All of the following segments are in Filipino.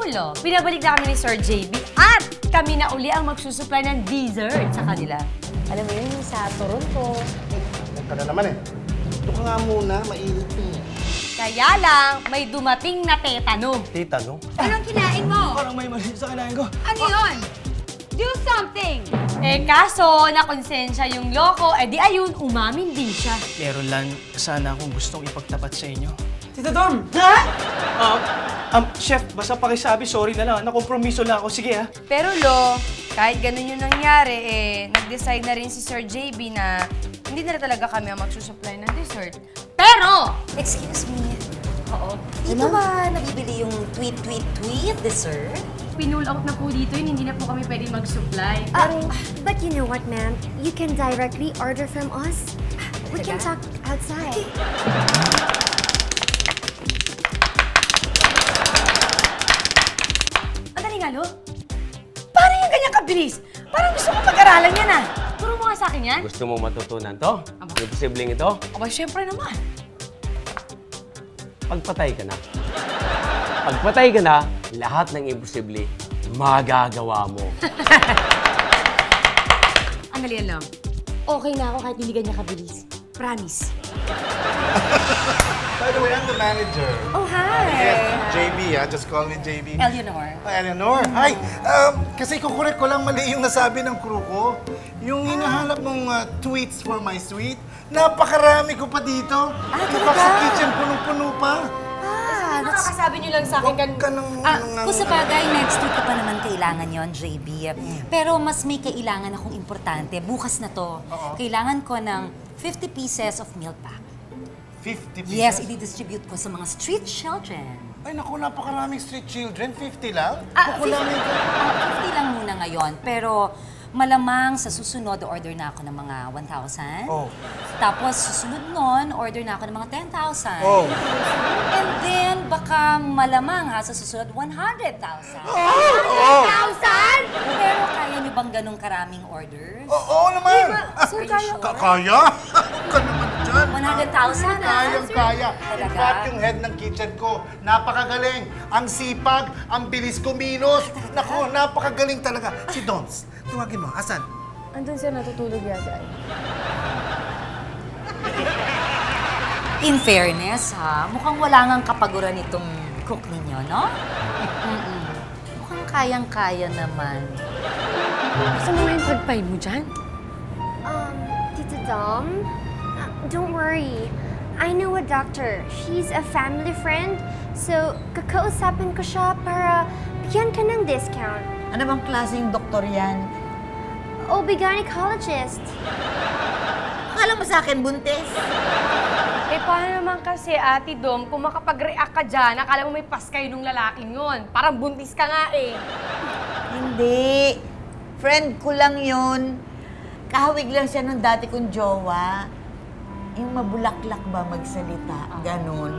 mo, Lo, binabalik na kami ni Sir JB at kami na uli ang magsusupply ng dessert sa kanila. Alam mo yun, sa Toronto. Ito na naman eh. Ito ka nga muna, mainit eh. Kaya lang, may dumating na tetano. Tetano? Anong kinain mo? Parang may mali sa kinain ko. Ano yun? Do something! Eh kaso, nakonsensya yung loko, eh di ayun, umamin din siya. Meron lang sana akong gustong ipagtapat sa inyo. Tita Dom! Ha? Chef, basta pakisabi, sorry na lang. Nakompromiso na ako. Sige, ha? Pero Lo, kahit ganun yung nangyari, eh, nag-decide na rin si Sir JB na hindi na talaga kami ang magsusupply ng dessert. Pero! Excuse me. Oo. Dito ba nabibili yung tweet dessert? Pinull out na po dito yun, hindi na po kami pwede mag-supply. But you know what, ma'am? You can directly order from us. We can talk outside. Ang dali nga, Lo. Paano yung ganyan kabilis? Parang gusto ko pag-aralan yan, ah. Turo mo nga sa akin yan. Gusto mo matutunan to? Yung posibleng ito? Aba, syempre naman. Pagpatay ka na. Pagpatay ka na, lahat ng imposible, magagawa mo. Ang dali lang. Okay na ako kahit hindi ganyan kabilis. Promise. By the way, I'm the manager. Oh, hi! Yes, JB, just call me JB. Eleanor. Eleanor, hi! Kasi kukorek ko lang mali yung nasabi ng crew ko. Yung hinahanap mong tweets for my suite, napakarami ko pa dito. Kapag sa kitchen, punong-puno pa. Nakakasabi niyo lang sa akin Kung sa bagay, next week ko pa naman kailangan yon JB. Pero mas may kailangan akong importante. Bukas na to. Kailangan ko ng 50 pieces of meal pack. 50 pieces? Yes, i-distribute ko sa mga street children. Ay naku, napakaraming street children. 50 lang? 50 lang muna ngayon. Pero malamang sa susunod, order na ako ng mga 1,000. Oh. Tapos susunod nun, order na ako ng mga 10,000. Oh. And then, baka malamang sa susunod, 100,000. 100,000? Pero kaya niyo bang ganong karaming orders? Oo naman! Sir, kaya. Kaya? Ka naman dyan. 100,000 Kaya. In Talaga? fact, yung head ng kitchen ko, napakagaling. Ang sipag, ang bilis kumilos. Naku, napakagaling talaga. Si Dons, tawagin mo. Asan? Andun siya natutulog yata. In fairness, mukhang wala ngang kapaguran itong cook ninyo, no? Mukhang kayang-kaya naman. Gusto mo nga yung pagpay mo dyan? Tita Dom, don't worry. I know a doctor. She's a family friend. So, kakausapin ko siya para bigyan ka ng discount. Ano bang klaseng doktor yan? OB-gynecologist. Akala mo sa akin, buntis? Eh, paano naman kasi, Ate Dom, kung makapag-react ka dyan, akala mo may pas kayo nung lalaking yun. Parang buntis ka nga eh. Hindi. Friend ko lang yun. Kahawig lang siya ng dati kong jowa. Yung mabulaklak ba magsalita? Ganon.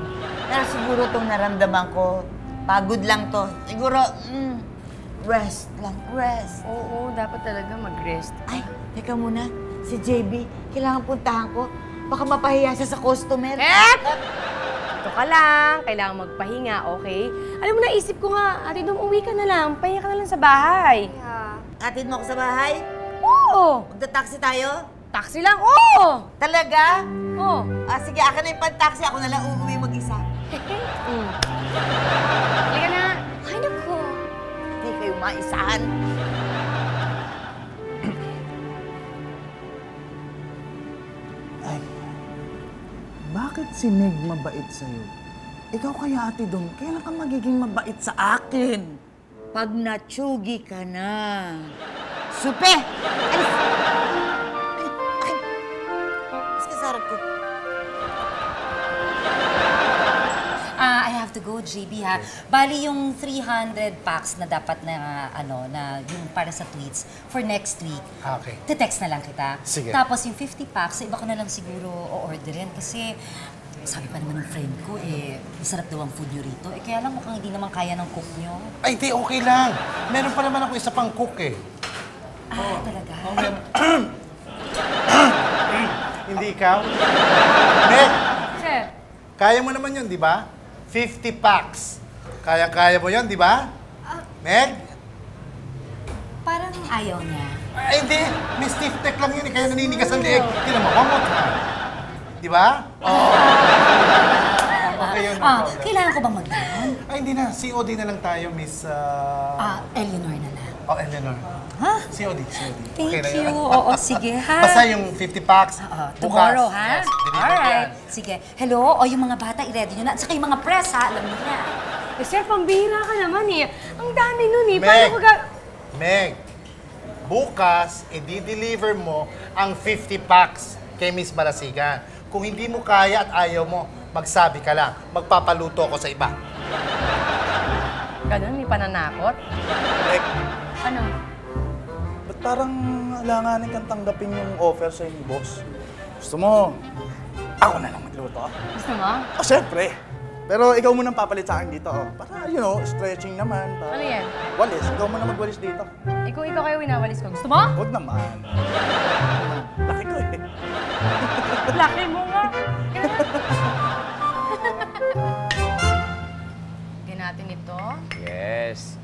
Pero siguro itong naramdaman ko, pagod lang to. Siguro, rest lang, rest. Oo, dapat talaga mag-rest. Ay, teka muna. Si JB, kailangan puntahan ko. Baka mapahiya siya sa customer. Ito ka lang, kailangan magpahinga, okay? Alam mo, naisip ko nga, Ate Dom, uwi ka na lang. Pahinga ka na lang sa bahay. Yeah. Atid mo ako sa bahay? Oo! Magta-taxi tayo? Taxi lang, oo! Talaga? Oo. Sige, akin na yung pan-taxi. Ako na lang uuwi mag-isa. Halika na. Ay, naku. Hindi kayo maisahan. Ay, bakit si Meg mabait sa'yo? Ikaw kaya, Ate Dom, kailan ka magiging mabait sa akin? Pag natsugi ka na. Supe! Ay! Mas kasarap ko. I have to go, JB, ha? Bali yung 300 packs na dapat na, na yung para sa tweets for next week. Okay. Te-text na lang kita. Sige. Tapos yung 50 packs, iba ko na lang siguro o-orderin kasi sabi pa naman ng friend ko, masarap daw ang food nyo rito. Kaya lang mukhang hindi naman kaya ng cook nyo. Ay, di, okay lang. Meron pa naman ako isa pang cook eh. Talaga? Hindi ikaw? Meg, Chef. kaya mo naman yun, di ba? 50 packs. Kaya-kaya mo yun, di ba? Meg? Parang ayaw niya. Ay, hindi. May stiff neck lang yun, kaya naninigas ang leeg. Tingnan mo, one more time. Di ba? Okay yun. Kailangan ko bang mag-down? Ay, hindi na. COD na lang tayo, Miss... Eleanor na lang. Oh, Eleanor. Ha? COD. Thank Okay na you. yun. Oo, sige ha. Basta yung 50 packs. Tomorrow, ha? Yes, deliver Alright. yan. Sige. Hello? O, yung mga bata, i-ready nyo na. At saka yung mga press, ha? Alam niyo na. Eh, sir, pambihira ka naman eh. Ang dami nun eh. Paano ko Meg, bukas, i-deliver mo ang 50 packs kay Miss Marasigan. Kung hindi mo kaya at ayaw mo, magsabi ka lang. Magpapaluto ko sa iba. Ganun, may pananakot? Meg, Ano? Ba't parang alanganin kang tanggapin yung offer sa'yo ni boss? Gusto mo, ako na lang magluto? Gusto mo? Oh, syempre. Pero ikaw munang papalit sa akin dito, oh. Para, stretching naman. Para... Ano yan? Walis. Ikaw muna magwalis dito. Kung ikaw kayo winawalis ko, gusto mo? Huwag naman. Laki ko eh. Laki mo nga. Lagyan natin ito. Yes.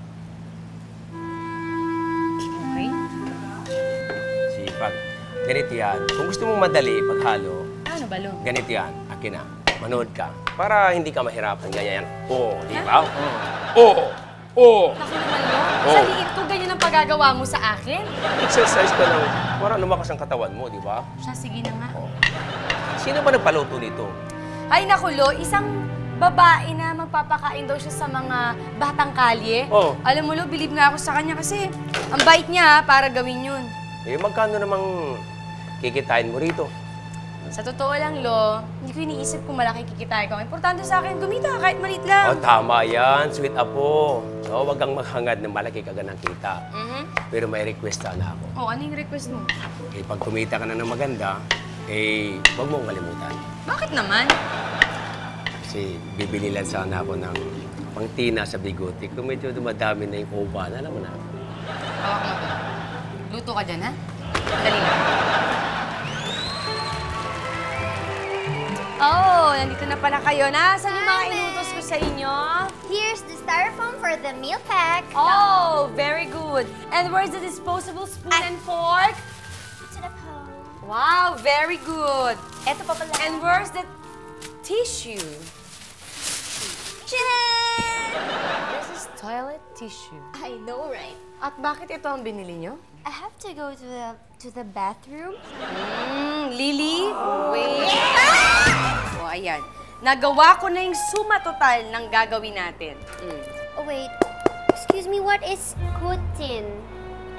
Okay. Sipag. Ganito yan. Kung gusto mong madali paghalo, Ano ba, Lo? ganito yan. Akin na. Manood ka. Para hindi ka mahirapan. Ganyan yan. Oo, di ba? Oo. Oo. Naku naman, Lo. Oh. Sa liit ko, ganyan ang pagagawa mo sa akin. Exercise ka lang. Para lumakas ang katawan mo, di ba? Siya, sige na nga. Sino ba nagpaluto nito? Ay, naku, Lo, isang babae na magpapakain daw siya sa mga batang kalye. Oh. Alam mo, Lo, believe nga ako sa kanya kasi ang bait niya para gawin yun. Eh, magkano namang kikitain mo rito? Sa totoo lang, Lo, hindi ko iniisip kung malaki kikitain ko. Ang importante sa akin, kumita kahit maliit lang. Oh, tama yan. Sweet apo. So, wag kang maghangad na malaki ka ganang kita. Pero may request sana ako. Oh, ano yung request mo? Eh, pag kumita ka na ng maganda, eh, wag mong kalimutan. Bakit naman? Kasi bibili lang sana ako ng pangtina sa bigote. Kung medyo dumadami na yung uban, alam mo na. Hawak mo to. Luto ka dyan, ha? Dali lang. Oh, nandito na pala kayo. Nasaan yung mga inutos ko sa inyo? Here's the styrofoam for the meal pack. Oh, very good. And where's the disposable spoon and fork? To the home. Wow, very good. Eto pa pala. And where's the tissue? This is toilet tissue. I know, right? At bakit ito ang binili nyo? I have to go to the bathroom. Lily? Wait. O, ayan. Nagawa ko na yung suma total ng gagawin natin. Oh, wait. Excuse me, what is kutin?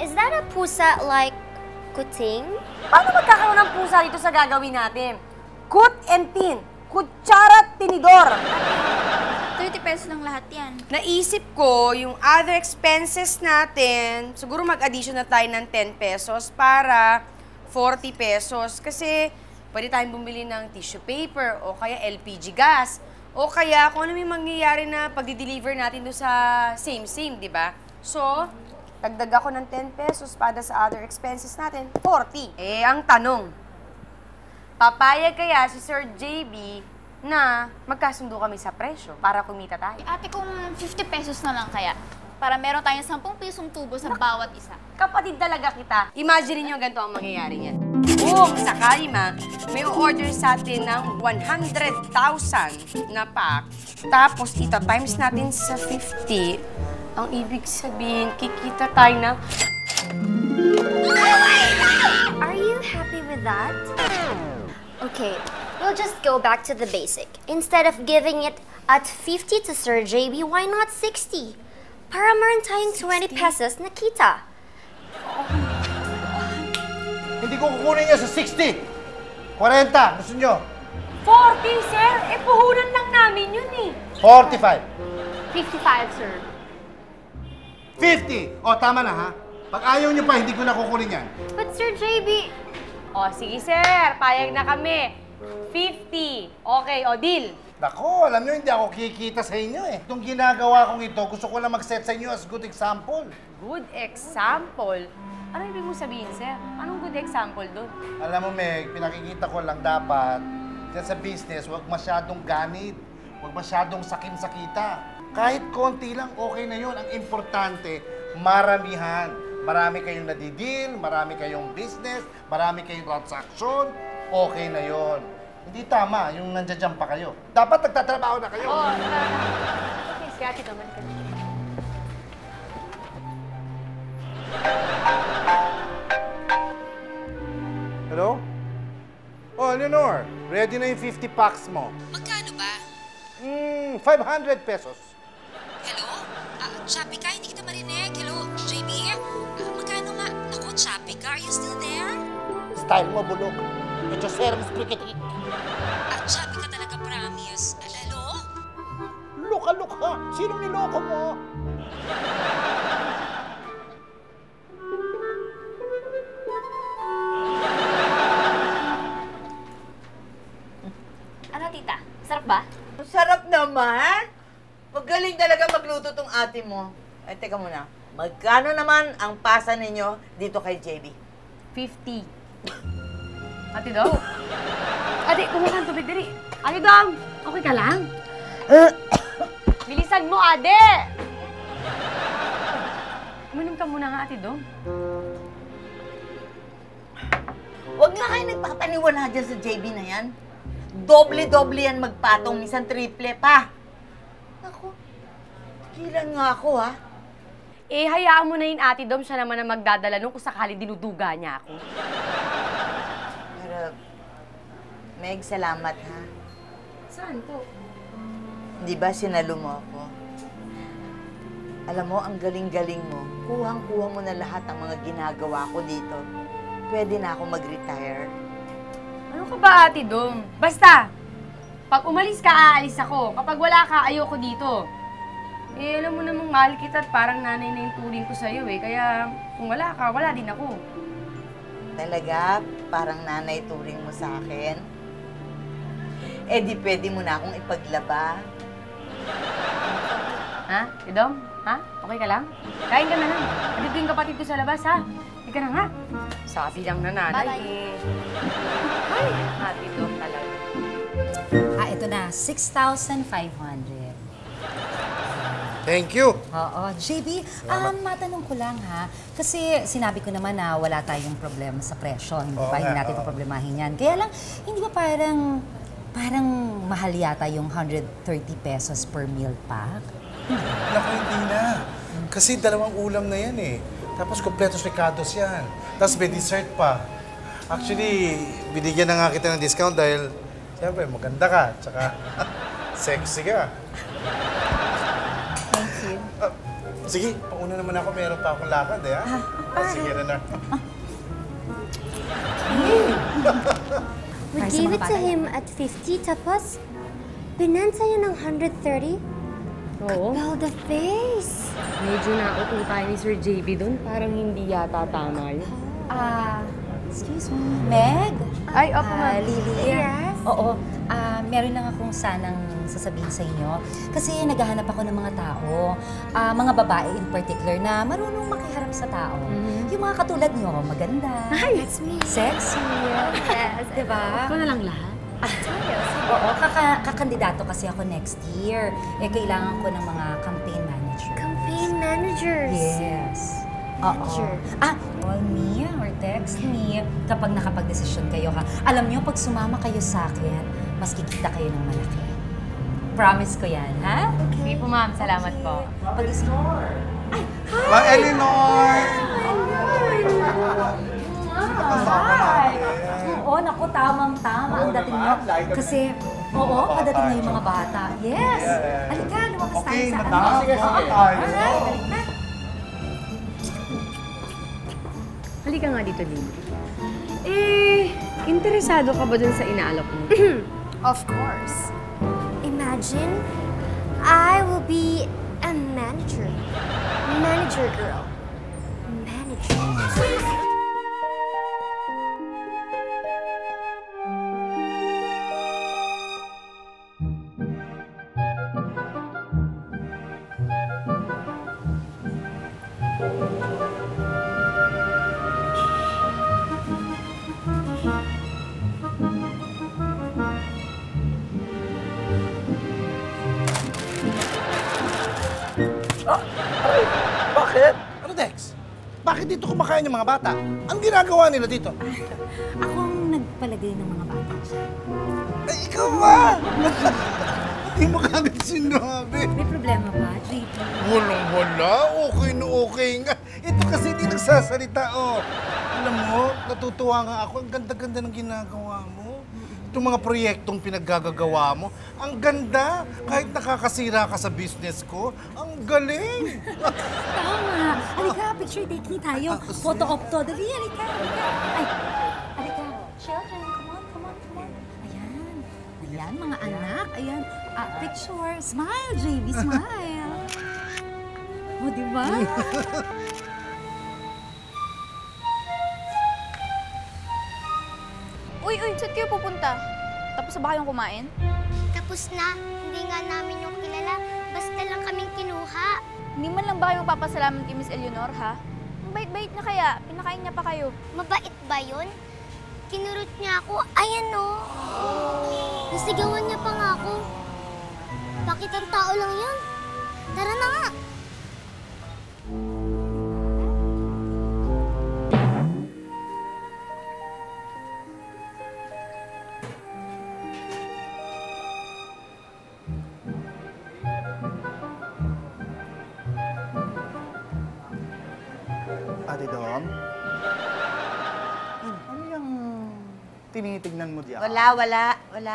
Is that a pusa like kuting? Paano magkakaroon ng pusa dito sa gagawin natin? Kut and tin. Kutsara at tinidor. 30 pesos lang lahat yan. Naisip ko, yung other expenses natin, siguro mag-addition na tayo ng 10 pesos para 40 pesos. Kasi pwede tayong bumili ng tissue paper o kaya LPG gas. O kaya kung ano may mangyayari na pagdi-deliver natin doon sa same-same, di ba? So, dagdag ako ng 10 pesos para sa other expenses natin, 40. Eh, ang tanong, papayag kaya si Sir JB na magkasundo kami sa presyo para kumita tayo? Ate, kung 50 pesos na lang kaya, para meron tayong 10 pisong tubo sa bawat isa. Kapatid talaga kita. Imagine niyo ganito ang mangyayari niyan. Kung sakali may order sa atin ng 100,000 na pack, tapos ito times natin sa 50, ang ibig sabihin, kikita tayo ng... Are you happy with that? Okay, we'll just go back to the basic. Instead of giving it at 50 to Sir JB, why not 60? Para meron tayong 20 pesos na kita. hindi ko kukunin niya sa 60. 40, gusto nyo? 40, sir! Eh, puhunan lang namin yun eh. 45. 55, sir. 50. O, tama na ha. Pag ayaw nyo pa, hindi ko na kukunin yan. But Sir JB... O, sige, sir. Payag na kami. 50. Okay, o, deal. Nako, alam nyo, hindi ako kikita sa inyo eh. Itong ginagawa kong ito, gusto ko lang mag-set sa inyo as good example. Good example? Ano ibig mo sabihin, sir? Anong good example doon? Alam mo, Meg, pinakikita ko lang dapat, dyan sa business, huwag masyadong ganit. Huwag masyadong sakim-sakita. Kahit konti lang, okay na yon. Ang importante, maramihan. Marami kayong nadideal, marami kayong business, marami kayong transaksyon, okay na yon. Hindi tama yung nandiyan pa kayo. Dapat nagtatrabaho na kayo. Oo, okay, si ate naman ka. Hello? Oh, Leonor, ready na yung 50 packs mo. Magkano ba? 500 pesos. Hello? Choppy ka? Hindi kita marinig. Hello, JB? Magkano nga? Naku, Choppy ka? Are you still there? Style mo, bulok. Ito service brigade. Choppy ka talaga, promise. Hello? Luka-luka. Sinong niloko mo? Ano, tita? Sarap ba? Sarap naman. Magaling talaga magluto tong ate mo. Ay, teka muna. Magkano naman ang pasa ninyo dito kay JB? 50. Ate Dom? Ate, kumuha ng tubig dali. Ate Dom, okay ka lang? Bilisan mo, Ade! Uminom ka muna nga, Ate Dom. Huwag nga kayo nagpapaniwala dyan sa JB na yan. Doble-doble yan magpatong, minsan triple pa. Ako, tigilan nga ako, ha? Eh, hayaan mo na yun, Ate Dom. Siya naman ang magdadala nung kung sakali dinuduga niya ako. Pero, Meg, salamat, ha? Saan po? Di ba sinalo mo ako? Alam mo, ang galing-galing mo. Kuhang-kuha mo na lahat ang mga ginagawa ko dito. Pwede na ako mag-retire. Ano ka ba, Ate Dom? Basta, pag umalis ka, aalis ako. Kapag wala ka, ayoko dito. Eh, alam mo namang mahal kita at parang nanay na yung turing ko sa'yo eh. Kaya kung wala ka, wala din ako. Talaga? Parang nanay turing mo sa akin? Eh, di pwede mo na akong ipaglaba. Ha? Idom? Ha? Okay ka lang? Kain ka na lang. Andito yung kapatid ko sa labas, ha? Hindi ka na nga. Sabi lang na nanay eh. Ay, Ate Dom talaga. Ito na. 6,500. Thank you. Oo. JB, matanong ko lang ha. Kasi sinabi ko naman na wala tayong problema sa presyo. Hindi ba? Hindi natin problemahin yan. Kaya lang, hindi ba parang mahal yata yung 130 pesos per meal pack? Naku, hindi na. Kasi dalawang ulam na yan eh. Tapos kompletos ricados yan. Tapos may dessert pa. Actually, binigyan na nga kita ng discount dahil siyempre maganda ka. Tsaka sexy ka. Thank you. Sige, pauna naman ako. Meron pa akong lakad eh, ha? Sige na na. We gave it to him at 50, tapos binenta niya ng 130? Oo. Well, the face! Medyo nauto tayo ni Sir JB doon. Parang hindi yata tama yun. Excuse me. Meg? Ay, opo, ma'am. Lily. Yes? Oo. Meron lang akong sanang sasabihin sa inyo. Kasi naghahanap ako ng mga tao, mga babae in particular, na marunong makiharap sa tao. Yung mga katulad nyo, maganda. Ay, that's me. Sexy. Yes. Diba? Ikaw na lang lahat. Oo, kakandidato kasi ako next year. Eh, kailangan ko ng mga campaign manager. Campaign managers. Yes. Manager. Call me or text me kapag nakapag-desisyon kayo ha. Alam niyo, pag sumama kayo sa akin, mas kikita kayo ng malaki. Promise ko yan, ha? Sige po, ma'am. Salamat po. Pag-score. Ma'am Eleanor! Hi! Oo, naku, tamang-tama ang dating niyo. Kasi, padating na yung mga bata. Yes! Halika, lumakas tayo sa ano. Sige, sakit tayo. Alright, halika. Halika nga dito, Lily. Eh, interesado ka ba dun sa inaalok mo? Of course. Imagine, I will be a manager. Manager girl. Manager. Ay, bakit? Ano, Dex? Bakit dito kumakain yung mga bata? Ang ginagawa nila dito? Ako ang nagpalagay ng mga bata dyan. Ay, ikaw ba? Hindi mo kagad sinabi. May problema ba, JP? Walang-wala. Okay na okay nga. Ito kasi hindi nagsasalita, oh. Alam mo, natutuwa nga ako. Ang ganda-ganda ng ginagawa mo. Itong mga proyektong pinaggagawa mo. Ang ganda. Kahit nakakasira ka sa business ko, ang galing. Tama. Halika, picture taking tayo. Photo op to. Dali, halika. Ay, halika. Children, come on, come on, come on. Ayan. Ayan, mga anak. Ayan. Picture. Smile, JB, smile. O, diba? Uy, saan kayo pupunta? Tapos na ba kayong kumain? Tapos na. Hindi nga namin yung kilala. Basta lang kaming kinuha. Hindi man lang ba kayo magpapasalamat kay Miss Eleanor, ha? Ang bait-bait na kaya. Pinakain niya pa kayo. Mabait ba yun? Kinurot niya ako. Ayan o. Nasigawan niya pa nga ako. Bakit ang tao lang yun? Tara na nga. Ate Dom? Ano yung tinitignan mo diyan? Wala.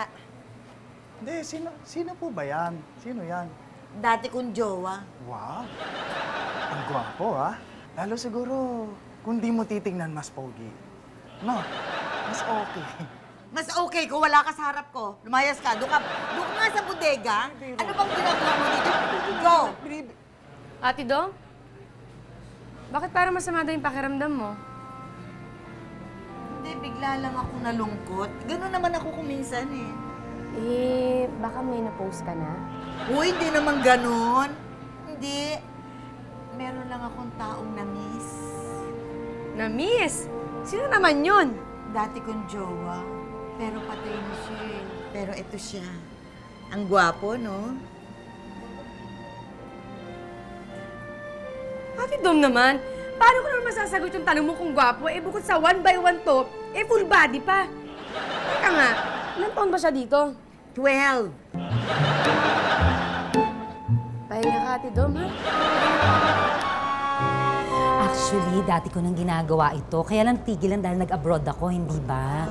Hindi, sino po ba yan? Sino yan? Dati kong jowa. Wow! Ang gwapo, ha? Lalo siguro, kung di mo titignan, mas pogi. No, mas okay. Mas okay kung wala ka sa harap ko. Lumayas ka. Doon ka nga sa bodega. Ano bang ginagawa mo dito? Go! Ate Dong? Bakit parang masama daw yung pakiramdam mo? Hindi, bigla lang ako nalungkot. Ganun naman ako kuminsan eh. Baka may na-post ka na? Uy, hindi naman ganun. Hindi. Meron lang akong taong na-miss. Na-miss? Sino naman yun? Dati kong jowa. Pero patay na siya eh. Pero ito siya. Ang gwapo, no? Ate Dom naman, paano ko naman masasagot yung tanong mo kung gwapo? Bukod sa 1 by 1 top, full body pa. Teka nga, ilang taon ba siya dito? 12. Pahinga ka, Ate Dom, ha? Actually, dati ko nang ginagawa ito. Kaya lang tigilan dahil nag-abroad ako, hindi ba?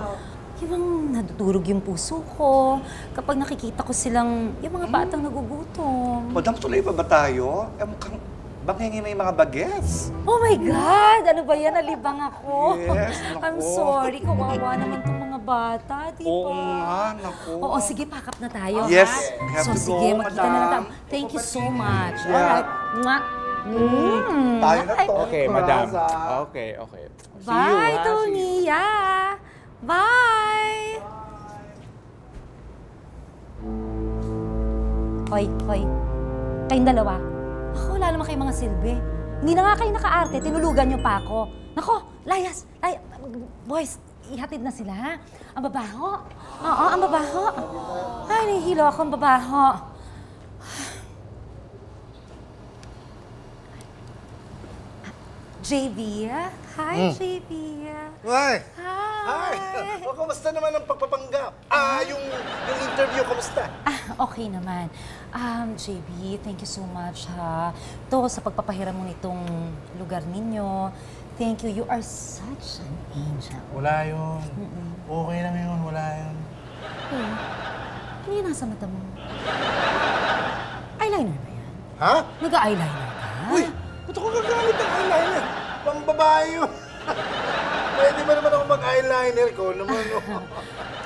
Yung natutulog yung puso ko. Kapag nakikita ko silang, yung mga batang nagugutom. Madam, tuloy pa ba tayo? Mukhang banghingi may mga bagets. Oh my God! Ano ba yan? Nalibang ako. Yes, naku. I'm sorry. Kawawa naman itong mga bata, di ba? Oo nga, naku. Oo, sige, pack up na tayo, Yes, ha? we have So, to sige, go, magkita na lang tayo. madam. Thank you so much. Yeah. Alright. Mwah. Tayo na to. Okay, madam. Okay. See you, Bye, ha? Tony. Yeah. Bye. Hoy. Kayong dalawa. Ako, wala naman kayong mga silbi. Hindi na nga kayo naka-arte, tinulugan niyo pa ako. Nako, layas. Boys, ihatid na sila, ha? Ang babaho. Oo, ang babaho. Ay, nahihilo ako, ang babaho. JB, hi, JB. Hi! Hi. O, kamusta naman ang pagpapanggap? Yung interview, kamusta? Okay naman. JB, thank you so much, ha. To, sa pagpapahiram mo nitong lugar ninyo. Thank you. You are such an angel. Wala yun. Okay lang yun, wala yun. Ano yung nasa mata mo? Eyeliner ba yan? Ha? Nag-eyeliner ka? Uy! Ba't ako gagalit ng eyeliner? Pambabae yun. Pwede ba naman ako mag-eyeliner ko naman?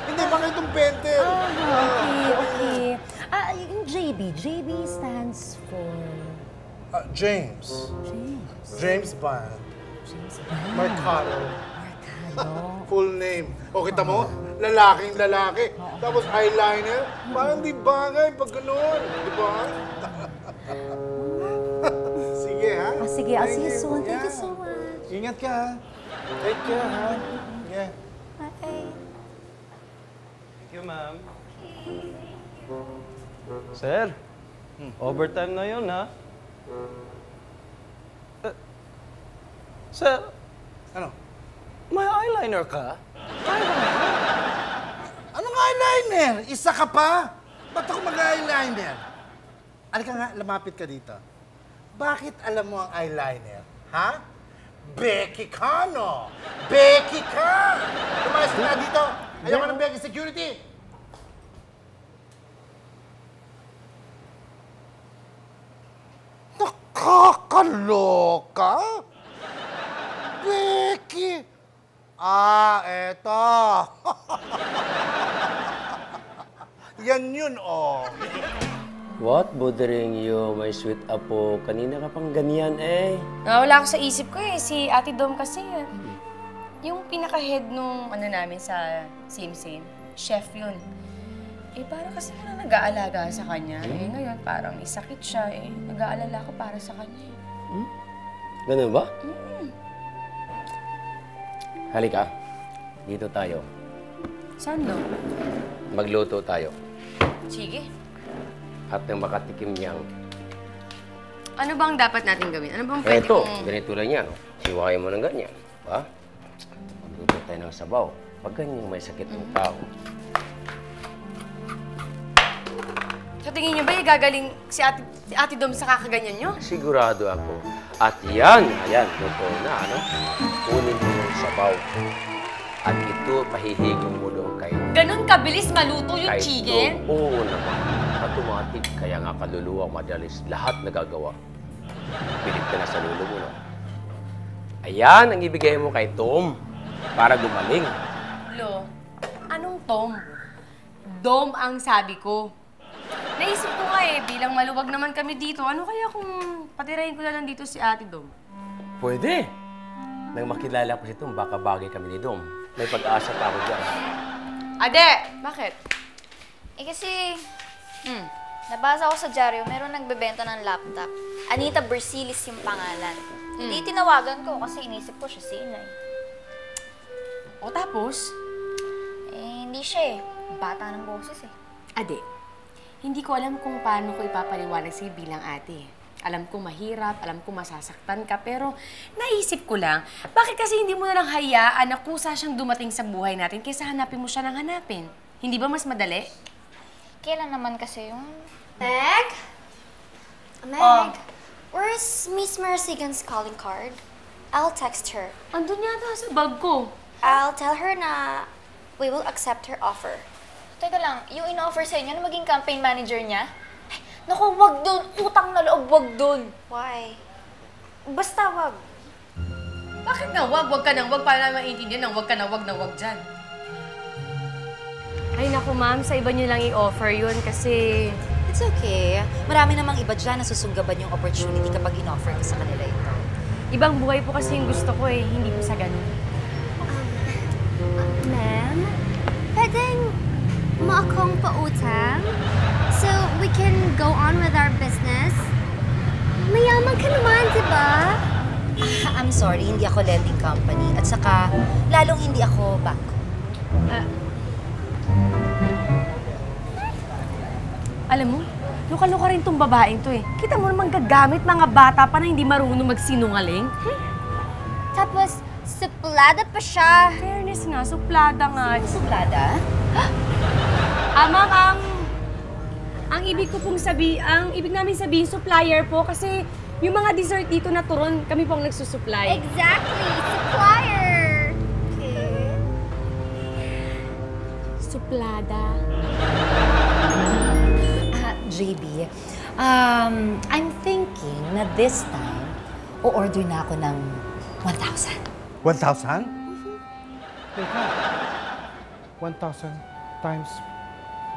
Hindi, bakit itong pente? Okay. Yung JB stands for... James. James Bond. James Bond. Mercado. Mercado. Full name. O, kita mo? Lalaking lalaki. Tapos eyeliner. Parang di bagay pag gano'n. Di ba? Sige, ha? Sige, I'll see you soon. Thank you so much. Ingat ka, ha? Take care, ha? Yeah. Bye. Thank you, ma'am. Sir, overtime na yun, ha? Sir, Ano? may eyeliner ka? Anong eyeliner? Isa ka pa? Ba't ako mag-eyeliner? Alika nga, lumapit ka dito. Bakit alam mo ang eyeliner? Ha? Becky ka, no? Becky ka! Lumayas ka na dito. Ayaw ka ng Becky Security. Nakakaloka? Becky! Eto. Yan yun, oh. What bothering you, my sweet apo? Kanina ka pang ganyan eh. Nawala ako sa isip ko eh. Si Ate Dom kasi. Yung pinaka-head nung namin sa same-same. Chef yun. Eh, parang kasi nag-aalaga sa kanya. Eh, ngayon, parang isakit siya. Eh, nag-aalala ko para sa kanya. Ganun ba? Halika. Dito tayo. Saan no? Magluto tayo. Sige. At nang makatikim niyang... Ano bang dapat natin gawin? Ano bang pwede Eto, kong... ganito lang yan. Siwain mo ng ganyan. Ba? Magluto tayo ng sabaw. Pag ganyan may sakit ng tao. Sa tingin niyo ba gagaling si Ate Dom sa kakaganyan niyo? Sigurado ako. At yan, ayan, luto na, ano? Kunin mo yung sabaw. At ito, pahihigong mo doon kay... Ganon kabilis maluto yung Kay chicken? Tom. Oo naman. Automatic, kaya nga kaluluwa, madalis, lahat nagagawa. Pilit ka na sa lulo mo, no? Ayan, ang ibigay mo kay Tom para gumaling. Lo, anong Tom? Dom ang sabi ko. Naisip ko nga eh, bilang maluwag naman kami dito, ano kaya kung patirahin ko na lang dito si Ate Dom? Pwede. Nang makilala ko si Tom, baka bagay kami ni Dom. May pag-asa pa ako dyan. Ade! Bakit? Eh kasi, nabasa ko sa dyaryo, meron nagbebenta ng laptop. Anita Bersilis yung pangalan. Hindi tinawagan ko kasi inisip ko siya si Inay. O tapos? Eh, hindi siya eh. Bata ng boses eh. Ade, hindi ko alam kung paano ko ipapaliwanag sa'yo bilang ate. Alam ko mahirap, alam ko masasaktan ka, pero naisip ko lang, bakit kasi hindi mo na lang hayaan na kusa siyang dumating sa buhay natin kaysa hanapin mo siya ng hanapin? Hindi ba mas madali? Kailan naman kasi yung... Meg? Meg, where's Miss Marasigan's calling card? I'll text her. Andun yata sa bag ko. I'll tell her na we will accept her offer. Teka lang, yung in-offer sa inyo na maging campaign manager niya? Ay, naku, wag doon. Utang na loob, wag doon. Why? Basta wag. Bakit nga wag? Wag ka nang wag para maintindihan ng wag ka na wag dyan. Ay naku ma'am, sa iba niyo lang i-offer yun kasi... It's okay. Marami namang iba dyan na susunggaban yung opportunity kapag in-offer ko sa kanila ito. Ibang buhay po kasi yung gusto ko eh, hindi po sa ganun. Ma'am, pwedeng mo akong pautang so we can go on with our business? Mayaman ka naman, di ba? I'm sorry, hindi ako lending company. At saka, lalong hindi ako bangko. Alam mo, luka-luka rin tong babaeng to eh. Kita mo naman gagamit mga bata pa na hindi marunong magsinungaling. Tapos, suplada pa siya. Fairness nga, suplada nga. Suplada? Ma'am, ang ibig ko pong ang ibig namin sabihin, supplier po kasi yung mga dessert dito na turon, kami pong nagsusupply. Exactly, supplier. Okay. Suplada. JB, I'm thinking na this time, o-order na ako ng 1,000. 1,000? Teka. 1,000 times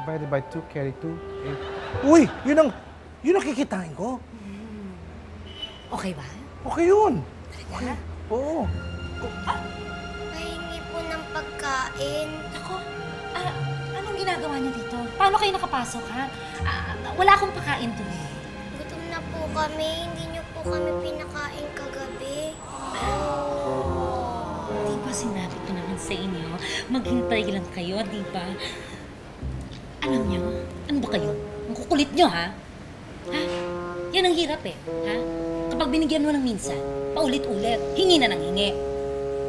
divided by 2, carry 2, 8. Uy! Yun ang kikitain ko. Okay ba? Okay yun. Talaga? Oo. Pahingi po ng pagkain. Ako, anong ginagawa niyo dito? Paano kayo nakapasok, ha? Wala akong pakain to eh. Gutom na po kami. Hindi niyo po kami pinakain kagabi. Di ba sinabi ko naman sa inyo, maghintay lang kayo, di ba? Alam niyo, ano ba kayo? Ang kukulit niyo, ha? Ha? Yan ang hirap eh, ha? Kapag binigyan mo ng minsan, paulit-ulit, hingi na ng hingi.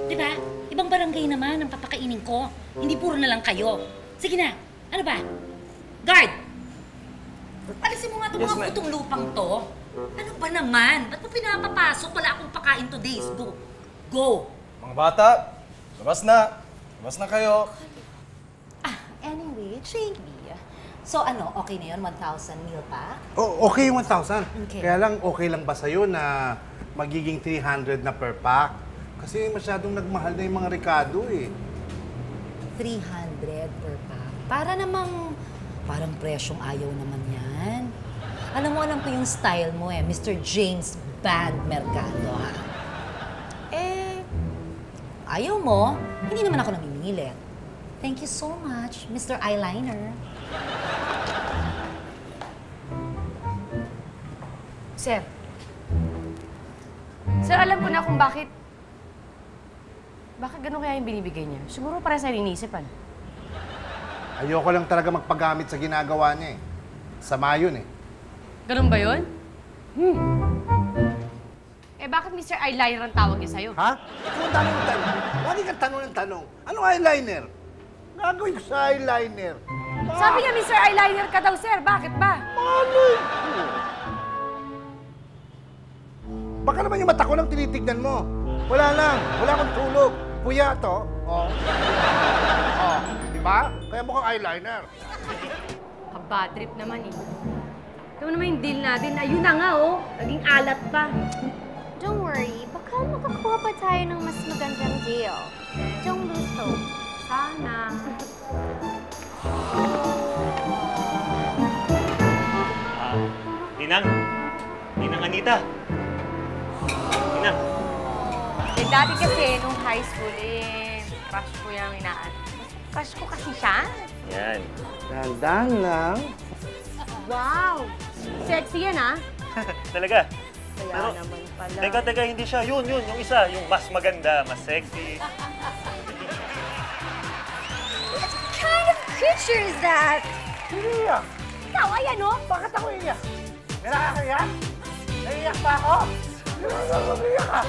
Di ba? Ibang barangay naman ang papakainin ko. Hindi puro na lang kayo. Sige na, ano ba? Guard! Alisin mo nga itong mga putong lupang to. Ano ba naman? Ba't mo pinapapasok? Wala akong pakain today. Go! Go! Mga bata, labas na. Labas na kayo. Anyway, JB. So ano, okay na yun? 1,000 meal pack? Okay yung 1,000. Okay. Kaya lang, okay lang ba sa'yo na magiging 300 na per pack? Kasi masyadong nagmahal na yung mga Ricardo eh. 300 per pack. Para namang, parang presyong ayaw naman yan. Alam ko yung style mo eh, Mr. James Band Mercado, ha? Ayaw mo, hindi naman ako namimilit. Thank you so much, Mr. Eyeliner. Sir. Sir, alam ko na kung bakit ganun kaya yung binibigay niya. Siguro para sa iniisipan. Ayoko lang talaga magpagamit sa ginagawa niya eh. Sama yun eh. Ganun ba yun? Bakit Mr. Eyeliner ang tawag niya sa'yo? Ha? Ikaw ang dami ng tanong. Lagi kang tanong ng tanong. Anong eyeliner? Gagawin ko sa eyeliner. Sabi niya Mr. Eyeliner ka daw, sir. Bakit ba? Malay ko. Baka naman yung mata ko lang tinitignan mo. Wala lang. Wala akong tulog. Puya to. Oh. Oh. Diba? Kaya mukhang eyeliner. Bad trip naman eh. Ito naman yung deal natin. Ayun na nga oh. Naging alat pa. Don't worry, baka makakuha pa tayo ng mas magandang deal. Don't lose hope. Sana. Ninang Anita. Ninang. Dati kasi, nung high school, crush ko yung inaan. Crush ko kasi siya. Yan. Dandan lang. Wow! Sexy yan, ah. Talaga? Kaya naman pala. Teka, hindi siya. Yun, yung isa. Yung mas maganda, mas sexy. What kind of creature is that? Iiyak. Ikaw, ayan, oh. Bakit ako iiyak? May nakakayak? Naiiyak pa ako? Iiyak ka.